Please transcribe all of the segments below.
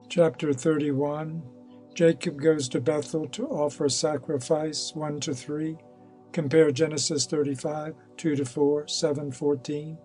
Chapter 31. Jacob goes to Bethel to offer sacrifice, 1-3. Compare Genesis 35, 2-4, 7-14.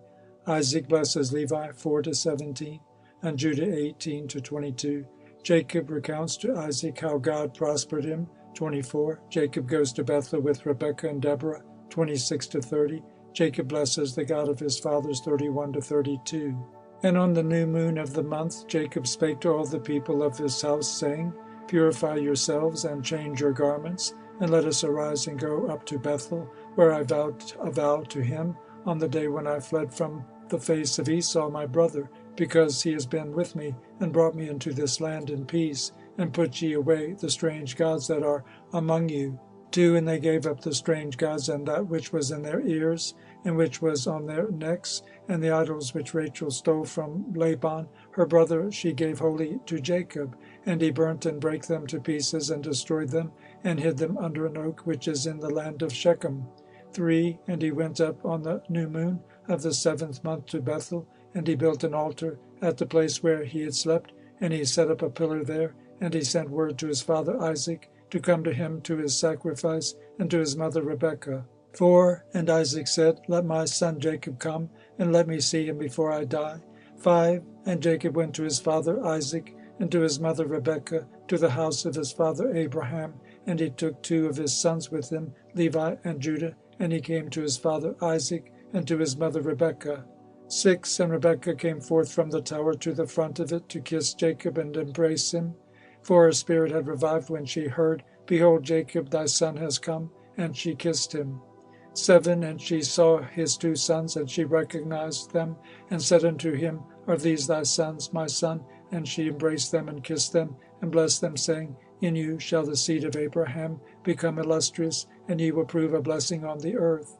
Isaac blesses Levi, 4-17, and Judah, 18-22. Jacob recounts to Isaac how God prospered him, 24. Jacob goes to Bethel with Rebekah and Deborah, 26-30. Jacob blesses the God of his fathers, 31-32. And on the new moon of the month Jacob spake to all the people of his house, saying, Purify yourselves, and change your garments, and let us arise and go up to Bethel, where I vowed a vow to him on the day when I fled from the face of Esau my brother, because he has been with me, and brought me into this land in peace, and put ye away the strange gods that are among you. 2. And they gave up the strange gods, and that which was in their ears, and which was on their necks, and the idols which Rachel stole from Laban, her brother, she gave wholly to Jacob. And he burnt and brake them to pieces, and destroyed them, and hid them under an oak which is in the land of Shechem. 3. And he went up on the new moon of the 7th month to Bethel, and he built an altar at the place where he had slept, and he set up a pillar there, and he sent word to his father Isaac to come to him to his sacrifice, and to his mother Rebekah. 4. And Isaac said, Let my son Jacob come, and let me see him before I die. 5. And Jacob went to his father Isaac, and to his mother Rebekah, to the house of his father Abraham, and he took 2 of his sons with him, Levi and Judah, and he came to his father Isaac, and to his mother Rebekah. 6. And Rebekah came forth from the tower to the front of it, to kiss Jacob and embrace him. For her spirit had revived when she heard, Behold, Jacob thy son has come, and she kissed him. 7. And she saw his 2 sons, and she recognized them, and said unto him, Are these thy sons, my son? And she embraced them, and kissed them, and blessed them, saying, In you shall the seed of Abraham become illustrious, and ye will prove a blessing on the earth.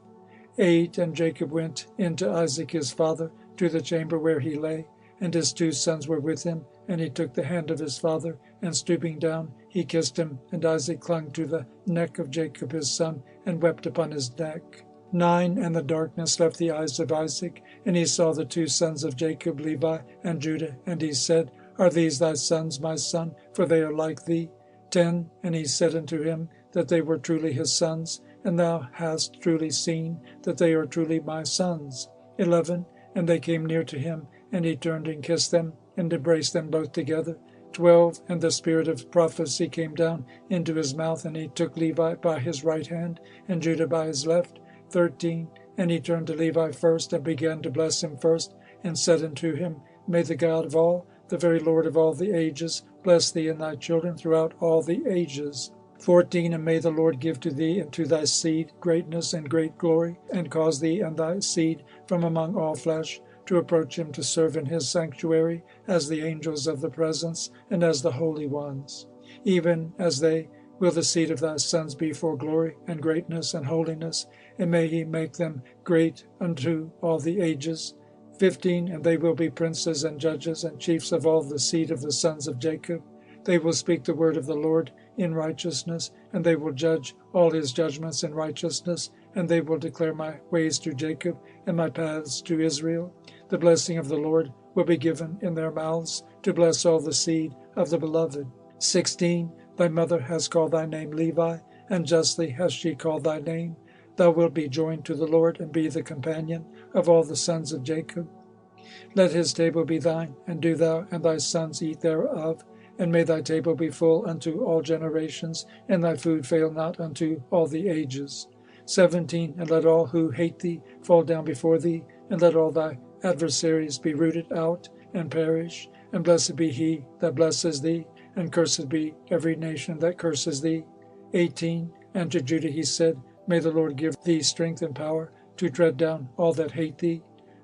8. And Jacob went in to Isaac his father, to the chamber where he lay, and his 2 sons were with him, and he took the hand of his father, and stooping down, he kissed him, and Isaac clung to the neck of Jacob his son, and wept upon his neck. 9. And the darkness left the eyes of Isaac, and he saw the 2 sons of Jacob, Levi and Judah, and he said, Are these thy sons, my son? For they are like thee. 10. And he said unto him that they were truly his sons, and thou hast truly seen that they are truly my sons. 11. And they came near to him, and he turned and kissed them, and embraced them both together. 12. And the spirit of prophecy came down into his mouth, and he took Levi by his right hand, and Judah by his left. 13. And he turned to Levi first, and began to bless him first, and said unto him, May the God of all, the very Lord of all the ages, bless thee and thy children throughout all the ages. 14. And may the Lord give to thee and to thy seed greatness and great glory, and cause thee and thy seed from among all flesh to approach him to serve in his sanctuary, as the angels of the presence, and as the holy ones. Even as they will the seed of thy sons be for glory and greatness and holiness, and may he make them great unto all the ages. 15. And they will be princes and judges and chiefs of all the seed of the sons of Jacob. They will speak the word of the Lord in righteousness, and they will judge all his judgments in righteousness, and they will declare my ways to Jacob, and my paths to Israel. The blessing of the Lord will be given in their mouths, to bless all the seed of the beloved. 16. Thy mother has called thy name Levi, and justly has she called thy name. Thou wilt be joined to the Lord, and be the companion of all the sons of Jacob. Let his table be thine, and do thou and thy sons eat thereof. And may thy table be full unto all generations, and thy food fail not unto all the ages. 17. And let all who hate thee fall down before thee, and let all thy adversaries be rooted out and perish. And blessed be he that blesses thee, and cursed be every nation that curses thee. 18. And to Judah he said, May the Lord give thee strength and power to tread down all that hate thee.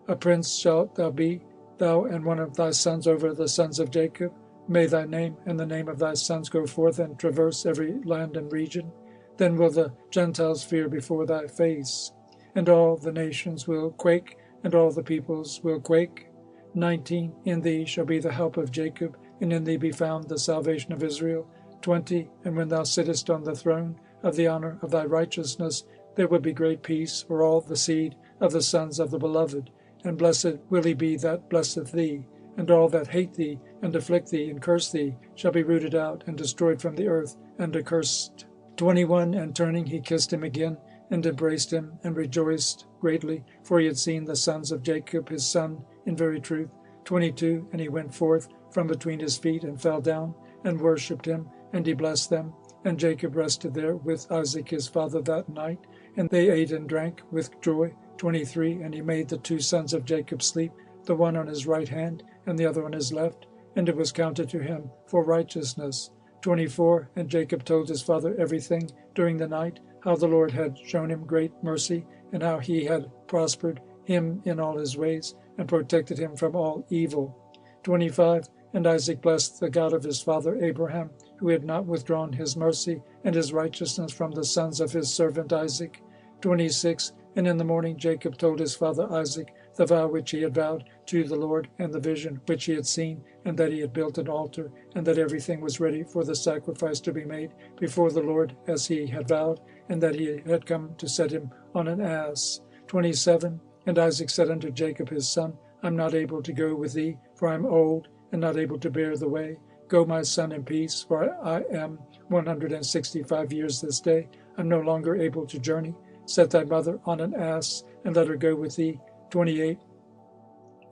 A prince shalt thou be, thou and one of thy sons over the sons of Jacob. May thy name and the name of thy sons go forth and traverse every land and region. Then will the Gentiles fear before thy face, and all the nations will quake, and all the peoples will quake. 19. In thee shall be the help of Jacob, and in thee be found the salvation of Israel. 20. And when thou sittest on the throne of the honor of thy righteousness, there will be great peace for all the seed of the sons of the beloved. And blessed will he be that blesseth thee, and all that hate thee, and afflict thee, and curse thee, shall be rooted out, and destroyed from the earth, and accursed. 21. And turning, he kissed him again, and embraced him, and rejoiced greatly, for he had seen the sons of Jacob his son in very truth. 22. And he went forth from between his feet, and fell down, and worshipped him, and he blessed them. And Jacob rested there with Isaac his father that night, and they ate and drank with joy. 23. And he made the two sons of Jacob sleep, the one on his right hand, and the other on his left, and it was counted to him for righteousness. 24. And Jacob told his father everything during the night, how the Lord had shown him great mercy, and how he had prospered him in all his ways, and protected him from all evil. 25. And Isaac blessed the God of his father Abraham, who had not withdrawn his mercy and his righteousness from the sons of his servant Isaac. 26. And in the morning Jacob told his father Isaac the vow which he had vowed to the Lord, and the vision which he had seen, and that he had built an altar, and that everything was ready for the sacrifice to be made before the Lord as he had vowed, and that he had come to set him on an ass. 27. And Isaac said unto Jacob his son, I am not able to go with thee, for I am old, and not able to bear the way. Go, my son, in peace, for I am 165 years this day. I am no longer able to journey. Set thy mother on an ass, and let her go with thee. 28.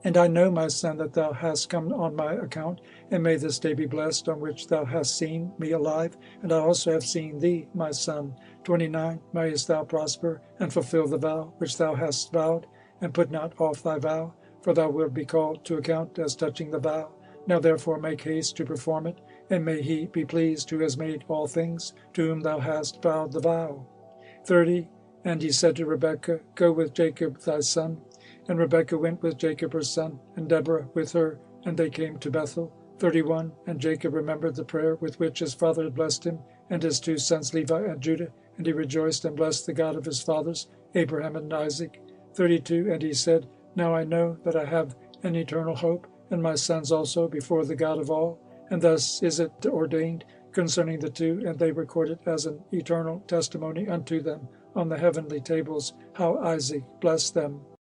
And I know, my son, that thou hast come on my account, and may this day be blessed on which thou hast seen me alive, and I also have seen thee, my son. 29. Mayest thou prosper, and fulfill the vow which thou hast vowed, and put not off thy vow, for thou wilt be called to account as touching the vow. Now therefore make haste to perform it, and may he be pleased who has made all things, to whom thou hast vowed the vow. 30. And he said to Rebekah, Go with Jacob thy son. And Rebekah went with Jacob her son, and Deborah with her, and they came to Bethel. 31. And Jacob remembered the prayer with which his father had blessed him, and his two sons Levi and Judah, and he rejoiced and blessed the God of his fathers, Abraham and Isaac. 32. And he said, Now I know that I have an eternal hope, and my sons also, before the God of all. And thus is it ordained concerning the two, and they record it as an eternal testimony unto them on the heavenly tables, how Isaac blessed them.